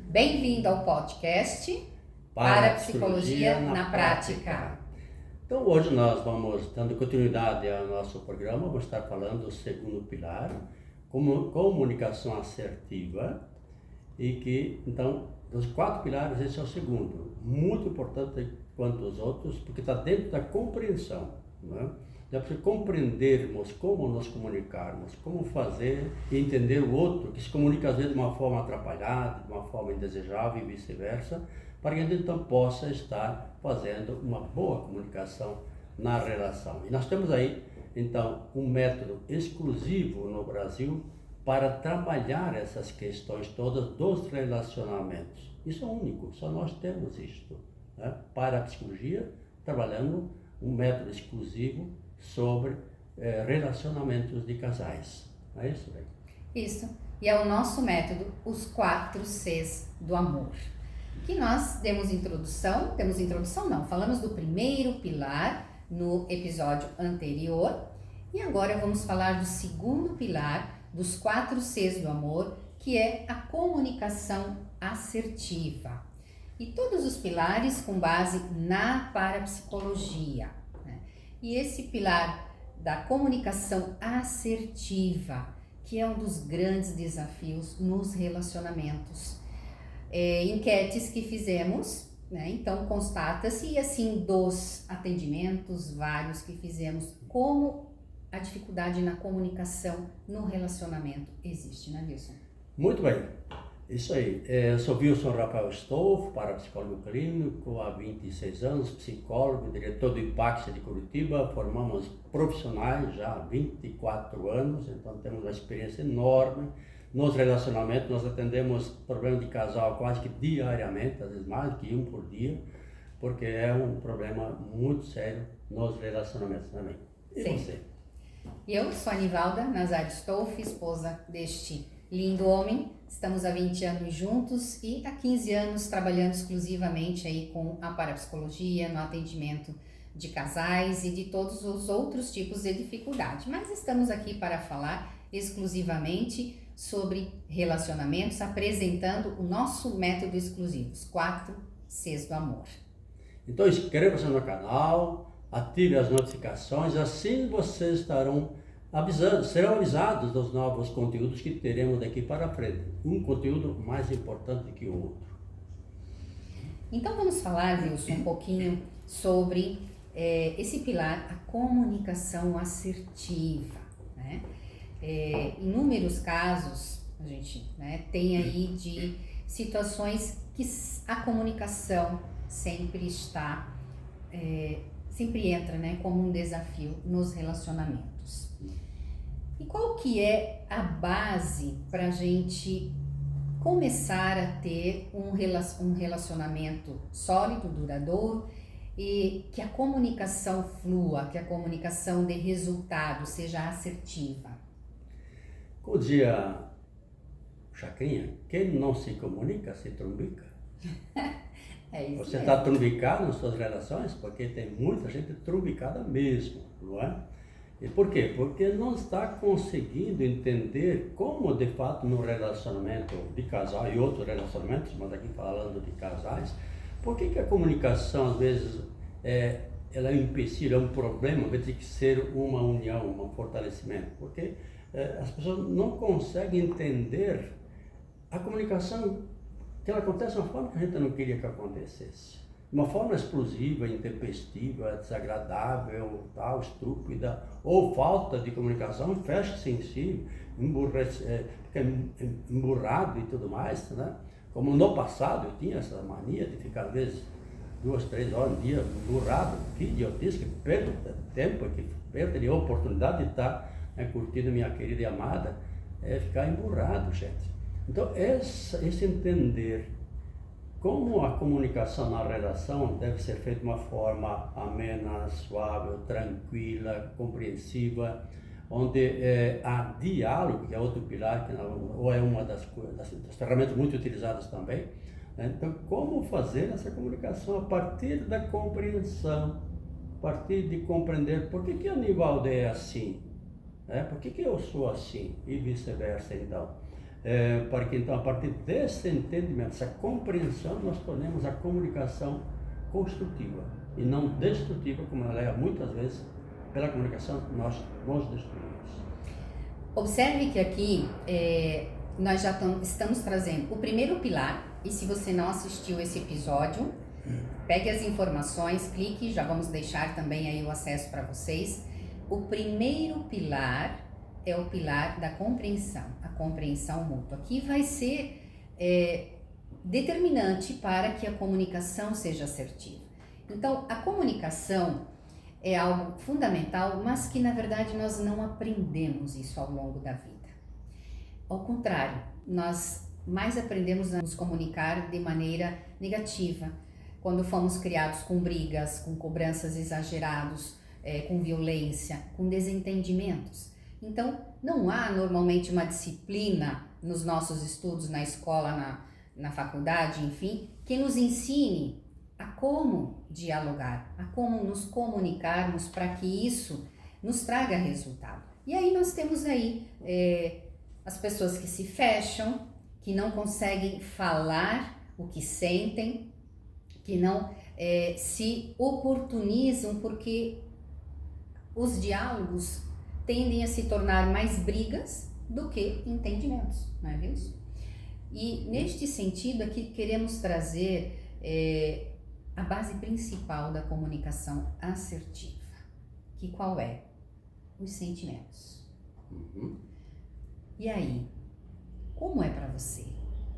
Bem-vindo ao podcast Parapsicologia na Prática. Então, hoje nós vamos, dando continuidade ao nosso programa, vamos estar falando do segundo pilar, comunicação assertiva, e que, então, dos 4 pilares, esse é o segundo, muito importante quanto os outros, porque está dentro da compreensão, né? Dá para compreendermos como nos comunicarmos, como fazer e entender o outro, que se comunica às vezes de uma forma atrapalhada, de uma forma indesejável e vice-versa, para que a gente então possa estar fazendo uma boa comunicação na relação. E nós temos aí, então, um método exclusivo no Brasil para trabalhar essas questões todas dos relacionamentos. Isso é único, só nós temos isto, né? Para a psicologia, trabalhando um método exclusivo sobre relacionamentos de casais. Não é isso, velho? Isso. E é o nosso método, os 4 Cs do amor. Que nós demos introdução não, falamos do primeiro pilar no episódio anterior e agora vamos falar do segundo pilar dos 4 Cs do amor, que é a comunicação assertiva. E todos os pilares com base na parapsicologia, né? E esse pilar da comunicação assertiva, que é um dos grandes desafios nos relacionamentos. Enquetes que fizemos, né? Então constata-se, e assim dos atendimentos vários que fizemos, como a dificuldade na comunicação no relacionamento existe, né, Wilson? Muito bem, isso aí. Eu sou Wilson Rafael Stolf, parapsicólogo clínico há 26 anos, psicólogo, diretor do IPAX de Curitiba. Formamos profissionais já há 24 anos, então temos uma experiência enorme nos relacionamentos. Nós atendemos problemas de casal quase que diariamente, às vezes mais que um por dia, porque é um problema muito sério nos relacionamentos também. E Sim. você? Eu sou a Nivalda Nazar Stolf, esposa deste lindo homem. Estamos há 20 anos juntos e há 15 anos trabalhando exclusivamente aí com a parapsicologia, no atendimento de casais e de todos os outros tipos de dificuldade. Mas estamos aqui para falar exclusivamente sobre relacionamentos, apresentando o nosso método exclusivo, os 4 Cs do amor. Então inscreva-se no canal, ative as notificações, assim vocês serão avisados dos novos conteúdos que teremos daqui para frente. Um conteúdo mais importante que o outro. Então vamos falar, Wilson, um pouquinho sobre esse pilar, a comunicação assertiva, né? Inúmeros casos a gente, né, tem aí de situações que a comunicação sempre está, sempre entra, né, como um desafio nos relacionamentos. E qual que é a base para a gente começar a ter um relacionamento sólido, duradouro, e que a comunicação flua, que a comunicação dê resultado, seja assertiva? Como dizia Chacrinha, quem não se comunica se trumbica. É isso. Você está trumbicado nas suas relações porque tem muita gente trumbicada mesmo, não é? E por quê? Porque não está conseguindo entender como, de fato, no relacionamento de casal e outros relacionamentos, mas aqui falando de casais, por que a comunicação, às vezes, ela é um empecilho, é um problema, ao invés de ser uma união, um fortalecimento? Porque as pessoas não conseguem entender a comunicação, que ela acontece de uma forma que a gente não queria que acontecesse. De uma forma explosiva, intempestiva, desagradável, tal, estúpida, ou falta de comunicação, fecha-se em si, fica emburrado e tudo mais, né? Como no passado eu tinha essa mania de ficar às vezes 2, 3 horas no dia emburrado, que idiotice, que perda de tempo, que perda de oportunidade de estar curtindo minha querida e amada, ficar emburrado, gente. Então esse entender como a comunicação na relação deve ser feita de uma forma amena, suave, tranquila, compreensiva, onde há diálogo, que é outro pilar, ou é uma das ferramentas muito utilizadas também, né? Então, como fazer essa comunicação a partir da compreensão, a partir de compreender por que a Nivalda é assim, né? Por que eu sou assim, e vice-versa, então. para que então, a partir desse entendimento, essa compreensão, nós tornemos a comunicação construtiva e não destrutiva, como ela é muitas vezes. Pela comunicação, nós nos destruímos. Observe que aqui nós já estamos trazendo o primeiro pilar, e se você não assistiu esse episódio, pegue as informações, clique, já vamos deixar também aí o acesso para vocês. O primeiro pilar é o pilar da compreensão, a compreensão mútua, que vai ser determinante para que a comunicação seja assertiva. Então, a comunicação é algo fundamental, mas que na verdade nós não aprendemos isso ao longo da vida. Ao contrário, nós mais aprendemos a nos comunicar de maneira negativa, quando fomos criados com brigas, com cobranças exageradas, com violência, com desentendimentos. Então, não há normalmente uma disciplina nos nossos estudos, na escola, na faculdade, enfim, que nos ensine a como dialogar, a como nos comunicarmos para que isso nos traga resultado. E aí nós temos aí as pessoas que se fecham, que não conseguem falar o que sentem, que não se oportunizam, porque os diálogos tendem a se tornar mais brigas do que entendimentos, não é isso? E neste sentido aqui queremos trazer a base principal da comunicação assertiva, que qual é? Os sentimentos. Uhum. E aí, como é para você?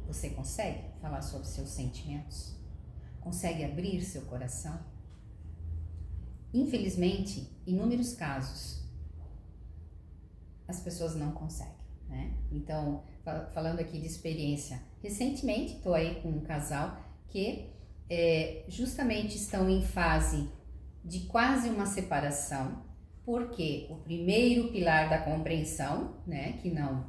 Você consegue falar sobre seus sentimentos? Consegue abrir seu coração? Infelizmente, em inúmeros casos, as pessoas não conseguem, né? Então, falando aqui de experiência, recentemente estou aí com um casal que justamente estão em fase de quase uma separação, porque o primeiro pilar da compreensão, né, que não,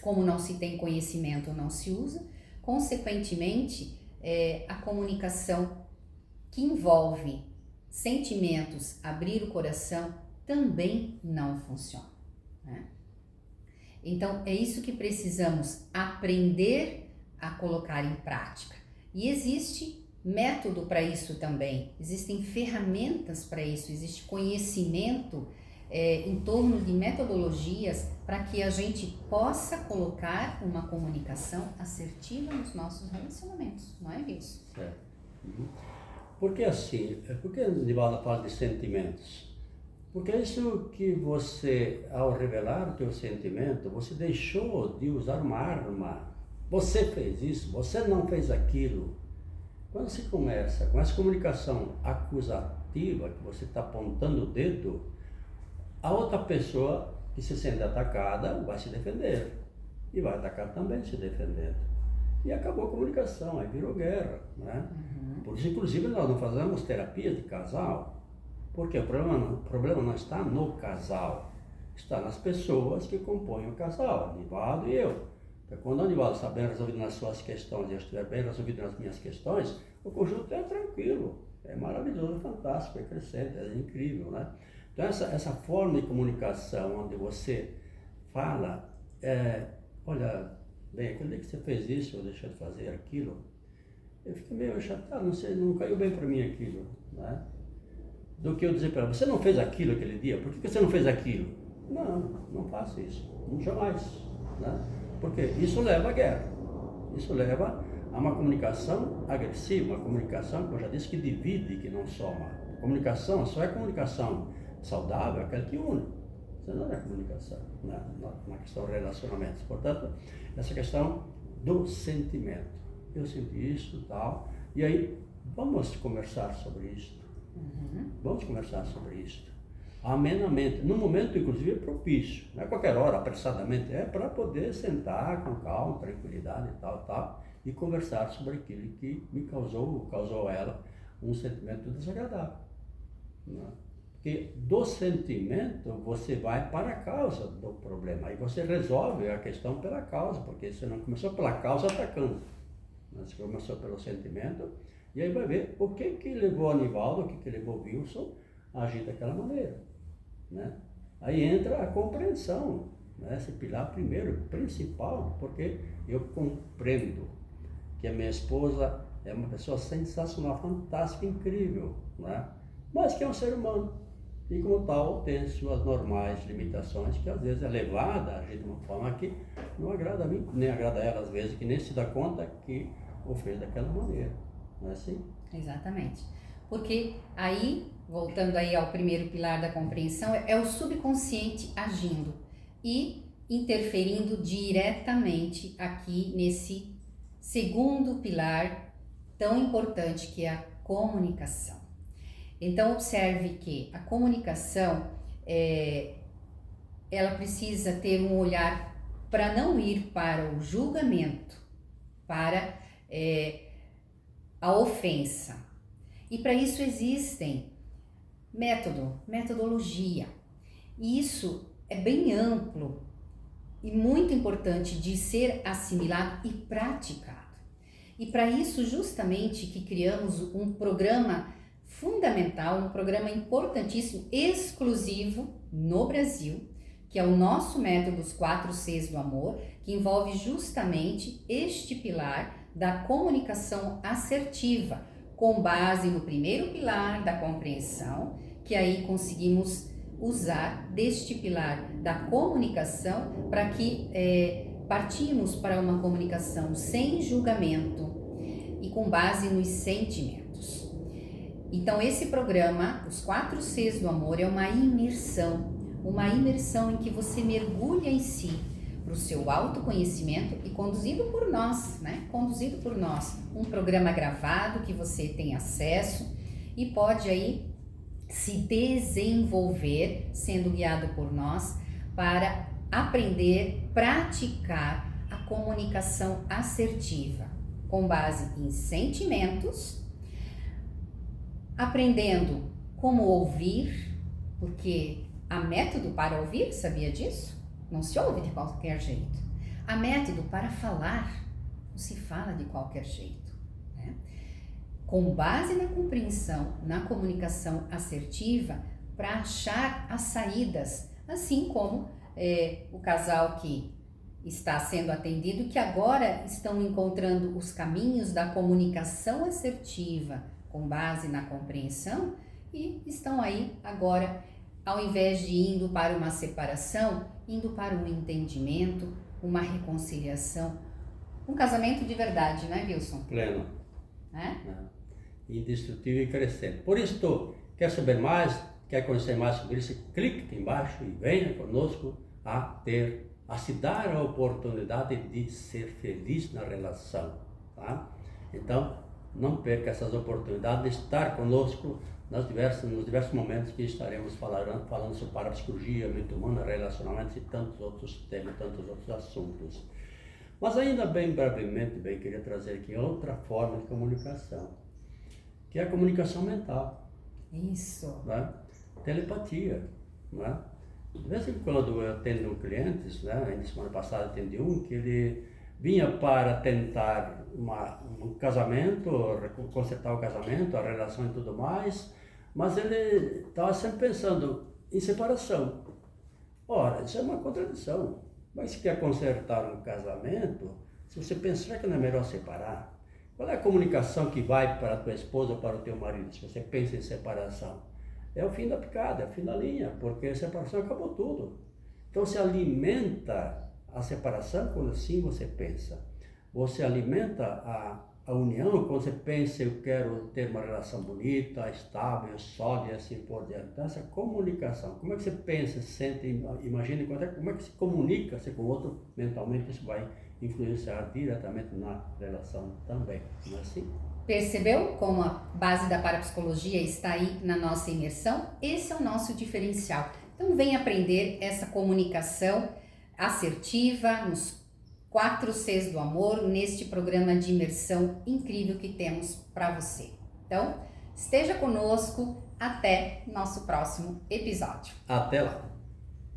como não se tem conhecimento, não se usa, consequentemente, a comunicação que envolve sentimentos, abrir o coração, também não funciona, né? Então, é isso que precisamos aprender a colocar em prática. E existe método para isso também, existem ferramentas para isso, existe conhecimento em torno de metodologias para que a gente possa colocar uma comunicação assertiva nos nossos relacionamentos, não é isso? Certo. Uhum. Porque assim, por que Nivalda fala de sentimentos? Porque é isso que você, ao revelar o teu sentimento, você deixou de usar uma arma. Você fez isso, você não fez aquilo. Quando se começa com essa comunicação acusativa, que você está apontando o dedo, a outra pessoa que se sente atacada vai se defender. E vai atacar também se defendendo. E acabou a comunicação, aí virou guerra, né? Uhum. Por isso, inclusive, nós não fazemos terapia de casal, porque o problema não está no casal, está nas pessoas que compõem o casal, Nivaldo e eu. Porque quando o Nivaldo está bem resolvido nas suas questões e eu estiver bem resolvido nas minhas questões, o conjunto é tranquilo, é maravilhoso, é fantástico, é crescente, é incrível, né? Então essa forma de comunicação onde você fala, olha, bem, aquele dia que você fez isso ou deixou de fazer aquilo, eu fico meio chateado, não caiu bem para mim aquilo, né? Do que eu dizer para ela, você não fez aquilo aquele dia, por que você não fez aquilo? Não faço isso, jamais, né? Porque isso leva à guerra, isso leva a uma comunicação agressiva, uma comunicação, como eu já disse, que divide, que não soma. Comunicação só é comunicação saudável, aquela que une, senão não é comunicação, na questão de relacionamentos. Portanto, essa questão do sentimento, eu senti isso e tal, e aí vamos conversar sobre isso. Uhum. Vamos conversar sobre isso, amenamente, no momento inclusive propício, não é qualquer hora, apressadamente, é para poder sentar com calma, tranquilidade e tal, e conversar sobre aquilo que me causou a ela um sentimento desagradável, né? Porque do sentimento você vai para a causa do problema, aí você resolve a questão pela causa, porque você não começou pela causa atacando, você começou pelo sentimento. E aí vai ver o que levou a Nivaldo, o que levou Wilson a agir daquela maneira, né? Aí entra a compreensão né? Esse pilar primeiro, principal, porque eu compreendo que a minha esposa é uma pessoa sensacional, fantástica, incrível, né? Mas que é um ser humano e como tal tem suas normais limitações, que às vezes é levada a agir de uma forma que não agrada a mim, nem agrada a ela às vezes, que nem se dá conta que o fez daquela maneira, não é assim? Exatamente. Porque aí, voltando aí ao primeiro pilar da compreensão, é o subconsciente agindo e interferindo diretamente aqui nesse segundo pilar tão importante, que é a comunicação. Então, observe que a comunicação, ela precisa ter um olhar para não ir para o julgamento, para a ofensa. E para isso existem metodologia. E isso é bem amplo e muito importante de ser assimilado e praticado. E para isso justamente que criamos um programa fundamental, um programa importantíssimo, exclusivo no Brasil, que é o nosso método dos 4 Cs do amor, que envolve justamente este pilar da comunicação assertiva, com base no primeiro pilar da compreensão, que aí conseguimos usar deste pilar da comunicação para que partimos para uma comunicação sem julgamento e com base nos sentimentos. Então esse programa, os 4 Cs do amor, é uma imersão em que você mergulha em si, para o seu autoconhecimento e conduzido por nós, um programa gravado que você tem acesso e pode aí se desenvolver, sendo guiado por nós, para aprender, praticar a comunicação assertiva, com base em sentimentos, aprendendo como ouvir, porque há método para ouvir, sabia disso? Não se ouve de qualquer jeito. Há método para falar, não se fala de qualquer jeito, né? Com base na compreensão, na comunicação assertiva, para achar as saídas, assim como o casal que está sendo atendido, que agora estão encontrando os caminhos da comunicação assertiva, com base na compreensão, e estão aí agora, ao invés de indo para uma separação, indo para um entendimento, uma reconciliação, um casamento de verdade, né, Wilson? Pleno. Indestrutível e crescente. Por isso, quer saber mais, quer conhecer mais sobre isso, clique aqui embaixo e venha conosco a se dar a oportunidade de ser feliz na relação, tá? Então, não perca essas oportunidades de estar conosco nos diversos momentos que estaremos falando sobre parapsicologia, mente humana, relacionamentos e tantos outros temas, tantos outros assuntos. Mas ainda bem brevemente, queria trazer aqui outra forma de comunicação, que é a comunicação mental. Isso. Né? Telepatia. Né? De vez em quando eu atendo clientes, né? Ainda semana passada atendi um que ele vinha para tentar um casamento, consertar o casamento, a relação e tudo mais, mas ele estava sempre pensando em separação. Ora, isso é uma contradição. Mas se quer consertar um casamento, se você pensar que não é melhor separar, qual é a comunicação que vai para a tua esposa ou para o teu marido, se você pensa em separação? É o fim da picada, é o fim da linha, porque a separação acabou tudo. Então se alimenta a separação quando assim você pensa. Você alimenta a união quando você pensa, eu quero ter uma relação bonita, estável, sólida e assim por diante. Então essa comunicação, como é que você pensa, sente, imagina, como é que se comunica com o outro mentalmente, isso vai influenciar diretamente na relação também, não é assim? Percebeu como a base da parapsicologia está aí na nossa imersão? Esse é o nosso diferencial. Então vem aprender essa comunicação assertiva nos 4 Cs do amor, neste programa de imersão incrível que temos para você. Então, esteja conosco até nosso próximo episódio. Até lá!